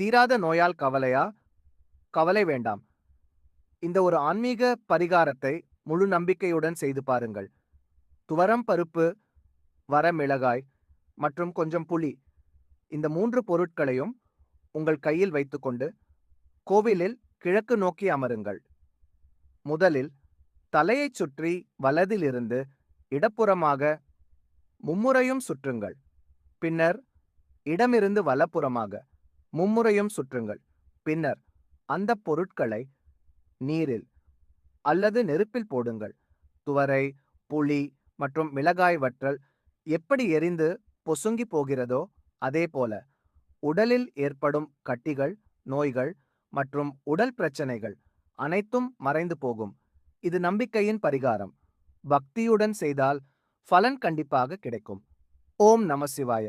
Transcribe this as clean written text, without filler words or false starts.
தீராத நோயால் கவலையா? கவலை வேண்டாம். இந்த ஒரு ஆன்மீக பரிகாரத்தை முழு நம்பிக்கையுடன் செய்து பாருங்கள். துவரம் பருப்பு, வரமிளகாய் மற்றும் கொஞ்சம் புளி, இந்த 3 பொருட்களையும் உங்கள் கையில் வைத்துக்கொண்டு கோவிலில் கிழக்கு நோக்கி அமருங்கள். முதலில் தலையைச் சுற்றி வலதிலிருந்து இடப்புறமாக மும்முறையும் சுற்றுங்கள். பின்னர் இடமிருந்து வலப்புறமாக மும்முறையும் சுற்றுங்கள். பின்னர் அந்த பொருட்களை நீரில் அல்லது நெருப்பில் போடுங்கள். துவரை, புளி மற்றும் மிளகாய் வற்றல் எப்படி எரிந்து பொசுங்கி போகிறதோ அதேபோல உடலில் ஏற்படும் கட்டிகள், நோய்கள் மற்றும் உடல் பிரச்சனைகள் அனைத்தும் மறைந்து போகும். இது நம்பிக்கையின் பரிகாரம். பக்தியுடன் செய்தால் பலன் கண்டிப்பாக கிடைக்கும். ஓம் நம சிவாய.